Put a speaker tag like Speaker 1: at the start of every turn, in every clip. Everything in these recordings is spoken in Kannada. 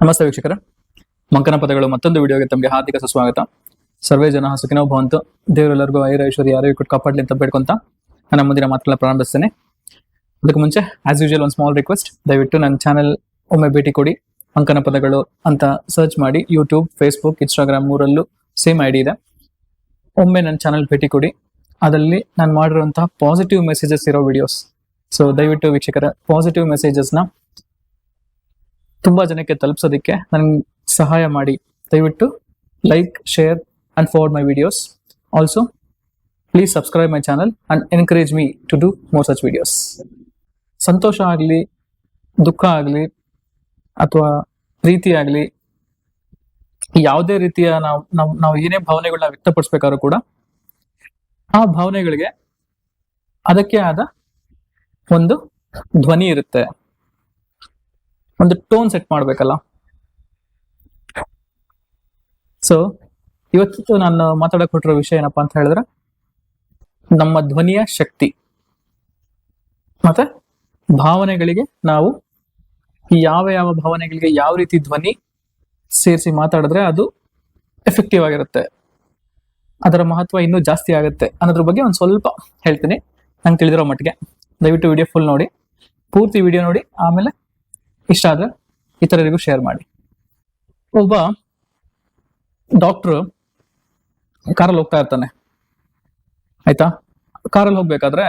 Speaker 1: ನಮಸ್ತೆ ವೀಕ್ಷಕರೇ, ಮಂಕನ ಪದಗಳು ಮತ್ತೊಂದು ವಿಡಿಯೋಗೆ ತಮಗೆ ಹಾರ್ದಿಕ ಸುಸ್ವಾಗತ. ಸರ್ವೇ ಜನ ಸುಖಿನೋ ಭವಂತು. ದೇವರೆಲ್ಲರಿಗೂ ಐಶ್ವರ್ಯ ಆರೋಗ್ಯ ಕೊಟ್ಟು ಕಾಪಾಡಲಿ ಅಂತ ಬೇಡ್ಕೊಂತ ನನ್ನ ಮುಂದಿನ ಮಾತುಗಳನ್ನ ಪ್ರಾರಂಭಿಸ್ತೇನೆ. ಅದಕ್ಕೆ ಮುಂಚೆ ಆಸ್ ಯೂಶುವಲ್ ಒಂದು ಸ್ಮಾಲ್ ರಿಕ್ವೆಸ್ಟ್, ದಯವಿಟ್ಟು ನನ್ನ ಚಾನೆಲ್ ಒಮ್ಮೆ ಭೇಟಿ ಕೊಡಿ. ಮಂಕನ ಪದಗಳು ಅಂತ ಸರ್ಚ್ ಮಾಡಿ. ಯೂಟ್ಯೂಬ್, ಫೇಸ್ಬುಕ್, ಇನ್ಸ್ಟಾಗ್ರಾಮ್ ಮೂರಲ್ಲೂ ಸೇಮ್ ಐಡಿ ಇದೆ. ಒಮ್ಮೆ ನನ್ನ ಚಾನೆಲ್ ಭೇಟಿ ಕೊಡಿ. ಅದರಲ್ಲಿ ನಾನು ಮಾಡಿರುವಂತಹ ಪಾಸಿಟಿವ್ ಮೆಸೇಜಸ್ ಇರೋ ವಿಡಿಯೋಸ್. ಸೊ ದಯವಿಟ್ಟು ವೀಕ್ಷಕರ ಪಾಸಿಟಿವ್ ಮೆಸೇಜಸ್ನ ತುಂಬಾ ಜನಕ್ಕೆ ತಲುಪಿಸೋದಕ್ಕೆ ನನಗೆ ಸಹಾಯ ಮಾಡಿ. ದಯವಿಟ್ಟು like, share and forward my videos. Also please subscribe my channel and encourage me to do more such videos. ಸಂತೋಷ ಆಗಲಿ, ದುಃಖ ಆಗಲಿ, ಅಥವಾ ಪ್ರೀತಿ ಆಗಲಿ, ಯಾವುದೇ ರೀತಿಯ ನಾವು ಏನೇ ಭಾವನೆಗಳನ್ನ ವ್ಯಕ್ತಪಡಿಸ್ಬೇಕಾದ್ರೂ ಕೂಡ ಆ ಭಾವನೆಗಳಿಗೆ ಅದಕ್ಕೆ ಆದ ಒಂದು ಧ್ವನಿ ಇರುತ್ತೆ, ಒಂದು ಟೋನ್ ಸೆಟ್ ಮಾಡ್ಬೇಕಲ್ಲ. ಸೊ ಇವತ್ತು ನಾನು ಮಾತಾಡಕ್ ಹೊಟ್ಟಿರೋ ವಿಷಯ ಏನಪ್ಪಾ ಅಂತ ಹೇಳಿದ್ರೆ, ನಮ್ಮ ಧ್ವನಿಯ ಶಕ್ತಿ ಮತ್ತೆ ಭಾವನೆಗಳಿಗೆ ನಾವು ಯಾವ ಭಾವನೆಗಳಿಗೆ ಯಾವ ರೀತಿ ಧ್ವನಿ ಸೇರಿಸಿ ಮಾತಾಡಿದ್ರೆ ಅದು ಎಫೆಕ್ಟಿವ್ ಆಗಿರುತ್ತೆ, ಅದರ ಮಹತ್ವ ಇನ್ನೂ ಜಾಸ್ತಿ ಆಗುತ್ತೆ ಅನ್ನೋದ್ರ ಬಗ್ಗೆ ಒಂದು ಸ್ವಲ್ಪ ಹೇಳ್ತೀನಿ ನಂಗೆ ತಿಳಿದಿರೋ ಮಟ್ಟಿಗೆ. ದಯವಿಟ್ಟು ವಿಡಿಯೋ ಫುಲ್ ನೋಡಿ, ಪೂರ್ತಿ ವಿಡಿಯೋ ನೋಡಿ, ಆಮೇಲೆ ಇಷ್ಟ ಆದ್ರೆ ಇತರರಿಗೂ ಶೇರ್ ಮಾಡಿ. ಒಬ್ಬ ಡಾಕ್ಟ್ರು ಕಾರಲ್ಲಿ ಹೋಗ್ತಾ ಇರ್ತಾನೆ, ಆಯ್ತಾ. ಕಾರಲ್ಲಿ ಹೋಗ್ಬೇಕಾದ್ರೆ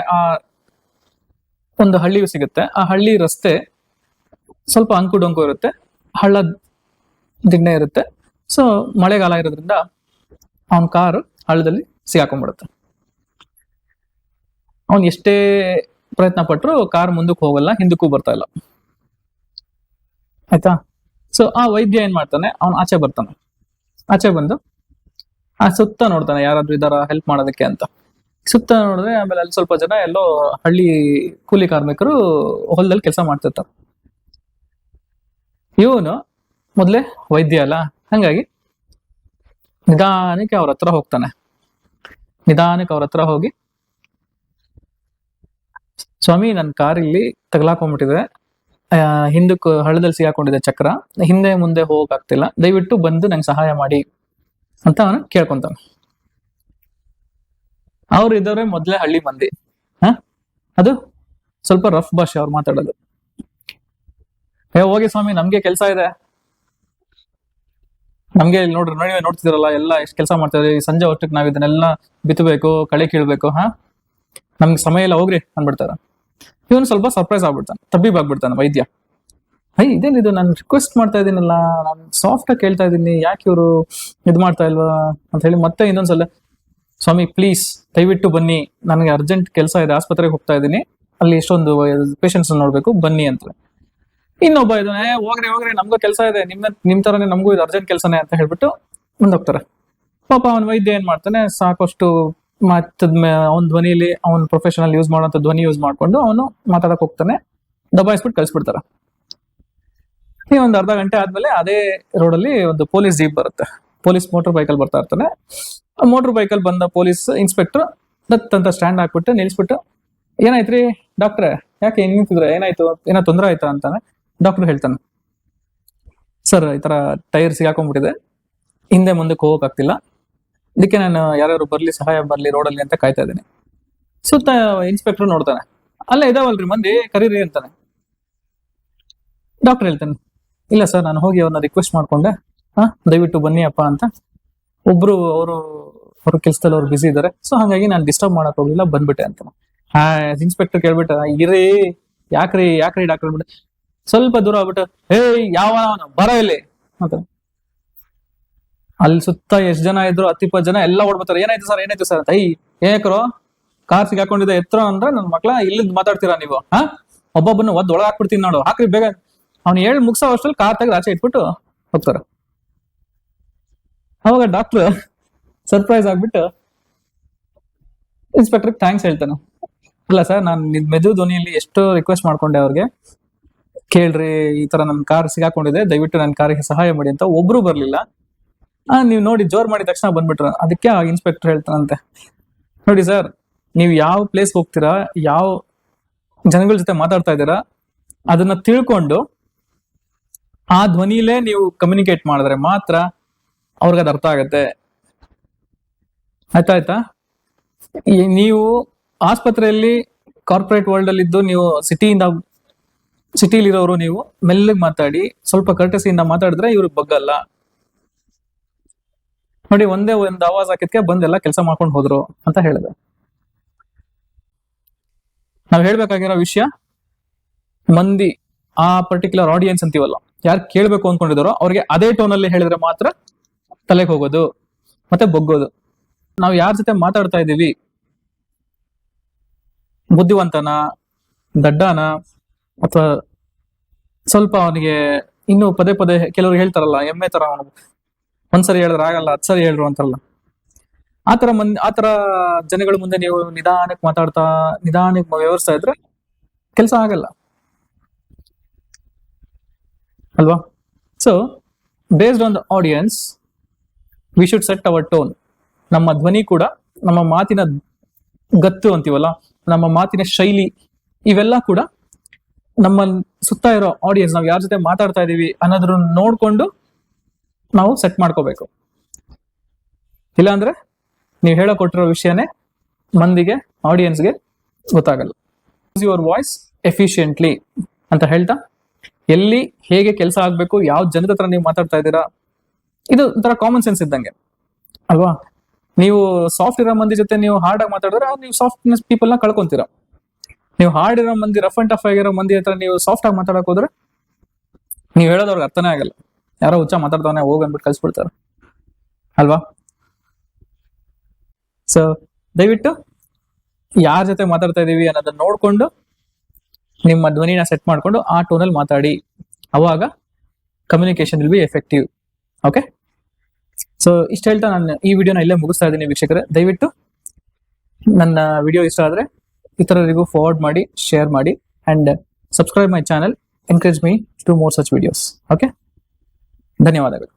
Speaker 1: ಒಂದು ಹಳ್ಳಿ ಸಿಗುತ್ತೆ. ಆ ಹಳ್ಳಿ ರಸ್ತೆ ಸ್ವಲ್ಪ ಅಂಕು ಡೊಂಕು ಇರುತ್ತೆ, ಹಳ್ಳ ದಿಣ್ಣೆ ಇರುತ್ತೆ. ಸೊ ಮಳೆಗಾಲ ಇರೋದ್ರಿಂದ ಅವನ ಕಾರು ಹಳ್ಳದಲ್ಲಿ ಸಿಗಾಕೊಂಡ್ಬಿಡುತ್ತೆ. ಅವನ್ ಎಷ್ಟೇ ಪ್ರಯತ್ನ ಪಟ್ಟರು ಕಾರ್ ಮುಂದಕ್ಕೆ ಹೋಗಲ್ಲ, ಹಿಂದಕ್ಕೂ ಬರ್ತಾ ಇಲ್ಲ, ಆಯ್ತಾ. ಸೊ ಆ ವೈದ್ಯ ಏನ್ ಮಾಡ್ತಾನೆ, ಅವನ್ ಆಚೆ ಬರ್ತಾನೆ. ಆಚೆ ಬಂದು ಸುತ್ತ ನೋಡ್ತಾನೆ, ಯಾರಾದ್ರೂ ಇದಾರ ಹೆಲ್ಪ್ ಮಾಡೋದಕ್ಕೆ ಅಂತ. ಸುತ್ತ ನೋಡಿದ್ರೆ ಆಮೇಲೆ ಅಲ್ಲಿ ಸ್ವಲ್ಪ ಜನ ಎಲ್ಲೋ ಹಳ್ಳಿ ಕೂಲಿ ಕಾರ್ಮಿಕರು ಹೊಲದಲ್ಲಿ ಕೆಲಸ ಮಾಡ್ತಿರ್ತಾರೆ. ಇವನು ಮೊದ್ಲೇ ವೈದ್ಯ ಅಲ್ಲ, ಹಂಗಾಗಿ ನಿಧಾನಕ್ಕೆ ಅವ್ರ ಹತ್ರ ಹೋಗ್ತಾನೆ. ನಿಧಾನಕ್ಕೆ ಅವ್ರ ಹತ್ರ ಹೋಗಿ, ಸ್ವಾಮಿ ನನ್ನ ಕಾರ್ ಇಲ್ಲಿ ತಗಲಾಕೊಂಡ್ಬಿಟ್ಟಿದೆ, ಹಿಂದಕ್ಕೆ ಹಳ್ಳದಲ್ಲಿ ಸಿಗಾಕೊಂಡಿದೆ ಚಕ್ರ, ಹಿಂದೆ ಮುಂದೆ ಹೋಗಕ್ಕಾಗ್ತಿಲ್ಲ, ದಯವಿಟ್ಟು ಬಂದು ನಂಗೆ ಸಹಾಯ ಮಾಡಿ ಅಂತ ಅವನು ಕೇಳ್ಕೊಂತಾನೆ. ಅವ್ರು ಇದ್ದವ್ರೆ ಮೊದ್ಲೇ ಹಳ್ಳಿ ಮಂದಿ. ಅದು ಸ್ವಲ್ಪ ರಫ್ ಭಾಷೆ ಅವ್ರು ಮಾತಾಡೋದು. ಹೋಗಿ ಸ್ವಾಮಿ, ನಮ್ಗೆ ಕೆಲಸ ಇದೆ, ನಮ್ಗೆ ನೋಡ್ರಿ ನೋಡ್ತಿದಿರಲ್ಲ ಎಲ್ಲ ಎಷ್ಟು ಕೆಲಸ ಮಾಡ್ತಿದ್ರಿ, ಸಂಜೆ ಹೊಟ್ಟಕ್ಕೆ ನಾವ್ ಇದನ್ನೆಲ್ಲ ಬಿತ್ತಬೇಕು, ಕಳೆ ಕೀಳ್ಬೇಕು, ನಮ್ಗೆ ಸಮಯ ಇಲ್ಲ, ಹೋಗ್ರಿ ಅಂದ್ಬಿಡ್ತಾರ. ಇವನು ಸ್ವಲ್ಪ ಸರ್ಪ್ರೈಸ್ ಆಗ್ಬಿಡ್ತಾನೆ, ತಬ್ಬಿಬಾಗ್ಬಿಡ್ತಾನೆ ವೈದ್ಯ. ಇದೇನಿದು, ನಾನು ರಿಕ್ವೆಸ್ಟ್ ಮಾಡ್ತಾ ಇದೀನಲ್ಲ, ನಾನು ಸಾಫ್ಟ್ ಆಗಿ ಕೇಳ್ತಾ ಇದೀನಿ, ಯಾಕೆ ಇವರು ಇದು ಮಾಡ್ತಾ ಇಲ್ವಾ ಅಂತ ಹೇಳಿ ಮತ್ತೆ ಇನ್ನೊಂದ್ಸಲ, ಸ್ವಾಮಿ ಪ್ಲೀಸ್ ದಯವಿಟ್ಟು ಬನ್ನಿ, ನನಗೆ ಅರ್ಜೆಂಟ್ ಕೆಲಸ ಇದೆ, ಆಸ್ಪತ್ರೆಗೆ ಹೋಗ್ತಾ ಇದ್ದೀನಿ, ಅಲ್ಲಿ ಎಷ್ಟೊಂದು ಪೇಷಂಟ್ಸ್ ನೋಡ್ಬೇಕು, ಬನ್ನಿ ಅಂತ. ಇನ್ನೊಬ್ಬ ಇದ್ದಾನೆ, ಹೋಗ್ರಿ ನಮ್ಗೂ ಕೆಲಸ ಇದೆ, ನಿಮ್ ತರನೇ ನಮಗೂ ಇದು ಅರ್ಜೆಂಟ್ ಕೆಲಸನೇ ಅಂತ ಹೇಳ್ಬಿಟ್ಟು ಮುಂದೋಗ್ತಾರೆ. ಪಾಪ ಅವನ್ ವೈದ್ಯ ಏನ್ ಮಾಡ್ತಾನೆ, ಸಾಕಷ್ಟು ಅವನ ಧ್ವನಿಯಲ್ಲಿ ಅವನ್ ಪ್ರೊಫೆಷನಲ್ ಯೂಸ್ ಮಾಡುವಂತ ಧ್ವನಿ ಯೂಸ್ ಮಾಡ್ಕೊಂಡು ಅವನು ಮಾತಾಡಕ್ ಹೋಗ್ತಾನೆ. ದಬಾಯಿಸ್ಬಿಟ್ಟು ಕಳ್ಸ್ಬಿಡ್ತಾರ. ಈ ಒಂದು ಅರ್ಧ ಗಂಟೆ ಆದ್ಮೇಲೆ ಅದೇ ರೋಡಲ್ಲಿ ಒಂದು ಪೊಲೀಸ್ ಜೀಪ್ ಬರುತ್ತೆ. ಪೊಲೀಸ್ ಮೋಟರ್ ಬೈಕಲ್ಲಿ ಬರ್ತಾ ಇರ್ತಾನೆ. ಮೋಟರ್ ಬೈಕಲ್ಲಿ ಬಂದ ಪೊಲೀಸ್ ಇನ್ಸ್ಪೆಕ್ಟರ್ ದತ್ ಅಂತ ಸ್ಟ್ಯಾಂಡ್ ಹಾಕ್ಬಿಟ್ಟು ನಿಲ್ಸ್ಬಿಟ್ಟು, ಏನಾಯ್ತ್ರಿ ಡಾಕ್ಟ್ರೆ, ಯಾಕೆ ನಿಂತಿದ್ರೆ, ಏನಾಯ್ತು, ಏನೋ ತೊಂದರೆ ಆಯ್ತಾ ಅಂತಾನೆ. ಡಾಕ್ಟರ್ ಹೇಳ್ತಾನೆ, ಸರ್ ಈ ತರ ಟೈರ್ ಸಿಗಾಕೊಂಡ್ಬಿಟ್ಟಿದೆ, ಹಿಂದೆ ಮುಂದಕ್ಕೆ ಹೋಗಕ್ಕಾಗ್ತಿಲ್ಲ, ಇದಕ್ಕೆ ನಾನು ಯಾರ್ಯಾರು ಬರ್ಲಿ, ಸಹಾಯ ಬರ್ಲಿ ರೋಡಲ್ಲಿ ಅಂತ ಕಾಯ್ತಾ ಇದ್ದೀನಿ. ಸುತ್ತ ಇನ್ಸ್ಪೆಕ್ಟರ್ ನೋಡ್ತಾನೆ, ಅಲ್ಲೇ ಇದಾವಲ್ರಿ ಮಂದಿ, ಕರೀರಿ ಅಂತಾನೆ. ಡಾಕ್ಟರ್ ಹೇಳ್ತಾನೆ, ಇಲ್ಲ ಸರ್, ನಾನು ಹೋಗಿ ಅವ್ರನ್ನ ರಿಕ್ವೆಸ್ಟ್ ಮಾಡ್ಕೊಂಡೆ, ದಯವಿಟ್ಟು ಬನ್ನಿ ಅಪ್ಪ ಅಂತ. ಒಬ್ರು ಅವ್ರ ಕೆಲ್ಸದಲ್ಲಿ ಅವ್ರು ಬಿಸಿ ಇದಾರೆ, ಸೊ ಹಾಗಾಗಿ ನಾನು ಡಿಸ್ಟರ್ಬ್ ಮಾಡಕ್ ಹೋಗಿಲ್ಲ, ಬಂದ್ಬಿಟ್ಟೆ ಅಂತ. ಇನ್ಸ್ಪೆಕ್ಟರ್ ಕೇಳ್ಬಿಟ್ಟ, ಇರೇ ಯಾಕ್ರಿ ಡಾಕ್ಟರ್ ಬಿಟ್ಟು ಸ್ವಲ್ಪ ದೂರ ಆಗ್ಬಿಟ್ಟು, ಯಾವ ಬರ ಇಲ್ಲಿ ಅಂತ. ಅಲ್ಲಿ ಸುತ್ತ ಎಷ್ಟ್ ಜನ ಇದ್ರು, 10-20 ಜನ ಎಲ್ಲ ಓಡ್ಬರ್ತಾರೆ. ಏನಾಯ್ತು ಸರ್ ಅಂತ. ಏಕರು ಕಾರ್ ಸಿಗಾಕೊಂಡಿದೆ ಎತ್ತರ ಅಂದ್ರೆ, ನನ್ ಮಕ್ಳ ಇಲ್ಲಿಂದ ಮಾತಾಡ್ತೀರಾ ನೀವು, ಒಬ್ಬೊಬ್ಬನ ಒಳಗ್ ಹಾಕ್ಬಿಡ್ತೀನಿ ನೋಡು, ಹಾಕ್ರಿ ಬೇಗ. ಅವ್ನು ಹೇಳಿ ಮುಗಿಸೋ ಅಷ್ಟ್ರಲ್ಲಿ ಕಾರ್ ತೆಗೆದು ಆಚೆ ಇಟ್ಬಿಟ್ಟು ಹೋಗ್ತಾರ. ಅವಾಗ ಡಾಕ್ಟರ್ ಸರ್ಪ್ರೈಸ್ ಆಗ್ಬಿಟ್ಟು ಇನ್ಸ್ಪೆಕ್ಟರ್ ಥ್ಯಾಂಕ್ಸ್ ಹೇಳ್ತಾನೆ. ಇಲ್ಲ ಸರ್, ನಾನು ಮೆದು ಧ್ವನಿಯಲ್ಲಿ ಎಷ್ಟು ರಿಕ್ವೆಸ್ಟ್ ಮಾಡ್ಕೊಂಡೆ ಅವ್ರಿಗೆ, ಕೇಳ್ರಿ ಈ ತರ ನನ್ ಕಾರ್ ಸಿಗಾಕೊಂಡಿದೆ, ದಯವಿಟ್ಟು ನನ್ನ ಕಾರಿಗೆ ಸಹಾಯ ಮಾಡಿ ಅಂತ. ಒಬ್ರು ಬರ್ಲಿಲ್ಲ, ನೀವು ನೋಡಿ ಜೋರ್ ಮಾಡಿದ ತಕ್ಷಣ ಬಂದ್ಬಿಟ್ರ. ಅದಕ್ಕೆ ಆ ಇನ್ಸ್ಪೆಕ್ಟರ್ ಹೇಳ್ತಾನಂತೆ, ನೋಡಿ ಸರ್, ನೀವು ಯಾವ ಪ್ಲೇಸ್ ಹೋಗ್ತೀರಾ, ಯಾವ ಜನಗಳ ಜೊತೆ ಮಾತಾಡ್ತಾ ಇದ್ದೀರಾ, ಅದನ್ನ ತಿಳ್ಕೊಂಡು ಆ ಧ್ವನಿಲೇ ನೀವು ಕಮ್ಯುನಿಕೇಟ್ ಮಾಡಿದ್ರೆ ಮಾತ್ರ ಅವ್ರಿಗೆ ಅದು ಅರ್ಥ ಆಗತ್ತೆ. ಆಯ್ತಾ? ನೀವು ಆಸ್ಪತ್ರೆಯಲ್ಲಿ ಕಾರ್ಪೊರೇಟ್ ವರ್ಲ್ಡ್ ಅಲ್ಲಿ ಇದ್ದು ನೀವು ಸಿಟಿಲಿರೋರು ನೀವು ಮೆಲ್ಲಗೆ ಮಾತಾಡಿ ಸ್ವಲ್ಪ ಕರ್ಟಸಿಯಿಂದ ಮಾತಾಡಿದ್ರೆ ಇವ್ರಿಗೆ ಬಗ್ಗಲ್ಲ. ನೋಡಿ, ಒಂದೇ ಒಂದು ಆವಾಜ್ ಹಾಕಿದ್ಕೆ ಬಂದೆಲ್ಲ ಕೆಲಸ ಮಾಡ್ಕೊಂಡು ಹೋದ್ರು ಅಂತ ಹೇಳಿದೆ. ನಾವ್ ಹೇಳ್ಬೇಕಾಗಿರೋ ವಿಷಯ, ಮಂದಿ ಆ ಪರ್ಟಿಕ್ಯುಲರ್ ಆಡಿಯನ್ಸ್ ಅಂತೀವಲ್ಲ, ಯಾರು ಕೇಳ್ಬೇಕು ಅನ್ಕೊಂಡಿದಾರೋ ಅವ್ರಿಗೆ ಅದೇ ಟೋನ್ ಅಲ್ಲಿ ಹೇಳಿದ್ರೆ ಮಾತ್ರ ತಲೆಗೆ ಹೋಗೋದು ಮತ್ತೆ ಬಗ್ಗೋದು. ನಾವು ಯಾರ ಜೊತೆ ಮಾತಾಡ್ತಾ ಇದೀವಿ, ಬುದ್ಧಿವಂತನ, ದಡ್ಡನ, ಅಥವಾ ಸ್ವಲ್ಪ ಅವನಿಗೆ ಇನ್ನು ಪದೇ ಪದೇ ಕೆಲವರು ಹೇಳ್ತಾರಲ್ಲ ಎಮ್ಮೆ ತರ, ಅವನು ಒಂದ್ಸರಿ ಹೇಳಿದ್ರೆ ಆಗಲ್ಲ 10 ಸರಿ ಹೇಳ್ರು ಅಂತಾರಲ್ಲ, ಆತರ ಜನಗಳ ಮುಂದೆ ನೀವು ನಿಧಾನಕ್ಕೆ ವ್ಯವಹರಿಸ್ತಾ ಇದ್ರೆ ಕೆಲಸ ಆಗಲ್ಲ ಅಲ್ವಾ? So based on the audience we should set our tone. ನಮ್ಮ ಧ್ವನಿ ಕೂಡ, ನಮ್ಮ ಮಾತಿನ ಗತ್ತು ಅಂತೀವಲ್ಲ, ನಮ್ಮ ಮಾತಿನ ಶೈಲಿ, ಇವೆಲ್ಲ ಕೂಡ ನಮ್ಮ ಸುತ್ತ ಇರೋ ಆಡಿಯನ್ಸ್, ನಾವು ಯಾರ ಜೊತೆ ಮಾತಾಡ್ತಾ ಇದೀವಿ ಅನ್ನೋದ್ರ ನೋಡ್ಕೊಂಡು ನಾವು ಸೆಟ್ ಮಾಡ್ಕೋಬೇಕು. ಇಲ್ಲಾಂದ್ರೆ ನೀವು ಹೇಳಕೊಟ್ಟಿರೋ ವಿಷಯನೇ ಮಂದಿಗೆ, ಆಡಿಯನ್ಸ್ಗೆ ಗೊತ್ತಾಗಲ್ಲ. ಯೂಸ್ ಯುವರ್ ವಾಯ್ಸ್ ಎಫಿಷಿಯೆಂಟ್ಲಿ ಅಂತ ಹೇಳ್ತಾ, ಎಲ್ಲಿ ಹೇಗೆ ಕೆಲಸ ಆಗ್ಬೇಕು, ಯಾವ ಜನದ ಹತ್ರ ನೀವು ಮಾತಾಡ್ತಾ ಇದ್ದೀರಾ, ಇದು ಒಂಥರ ಕಾಮನ್ ಸೆನ್ಸ್ ಇದ್ದಂಗೆ ಅಲ್ವಾ? ನೀವು ಸಾಫ್ಟ್ ಇರೋ ಮಂದಿ ಜೊತೆ ನೀವು ಹಾರ್ಡ್ ಆಗಿ ಮಾತಾಡಿದ್ರೆ ನೀವು ಸಾಫ್ಟ್ನೆಸ್ ಪೀಪಲ್ ನ ಕಳ್ಕೊಂತೀರ. ನೀವು ಹಾರ್ಡ್ ಇರೋ ಮಂದಿ, ರಫ್ ಅಂಡ್ ಟಫ್ ಆಗಿರೋ ಮಂದಿ ಹತ್ರ ನೀವು ಸಾಫ್ಟ್ ಆಗಿ ಮಾತಾಡಕ್ ಹೋದ್ರೆ ನೀವು ಹೇಳೋದವ್ರಿಗೆ ಅರ್ಥನೇ ಆಗಲ್ಲ. ಯಾರೋ ಹುಚ್ಚ ಮಾತಾಡ್ತಾನೆ ಹೋಗಿ ಅಂದ್ಬಿಟ್ಟು ಕಳ್ಸ್ಬಿಡ್ತಾರೆ ಅಲ್ವಾ? ಸೊ ದಯವಿಟ್ಟು ಯಾರ ಜೊತೆ ಮಾತಾಡ್ತಾ ಇದೀವಿ ಅನ್ನೋದನ್ನ ನೋಡ್ಕೊಂಡು ನಿಮ್ಮ ಧ್ವನಿನ ಸೆಟ್ ಮಾಡ್ಕೊಂಡು ಆ ಟೋನಲ್ಲಿ ಮಾತಾಡಿ. ಅವಾಗ communication will be effective. Okay, so ಇಷ್ಟ ಹೇಳ್ತಾ ನಾನು ಈ ವಿಡಿಯೋನ ಇಲ್ಲೇ ಮುಗಿಸ್ತಾ ಇದ್ದೀನಿ ವೀಕ್ಷಕರೇ. ದಯವಿಟ್ಟು ನನ್ನ ವಿಡಿಯೋ ಇಷ್ಟ ಆದ್ರೆ ಇತರರಿಗೂ ಫಾರ್ವರ್ಡ್ ಮಾಡಿ, ಶೇರ್ ಮಾಡಿ, and subscribe my channel. Encourage me to more such videos. Okay, ಧನ್ಯವಾದಗಳು.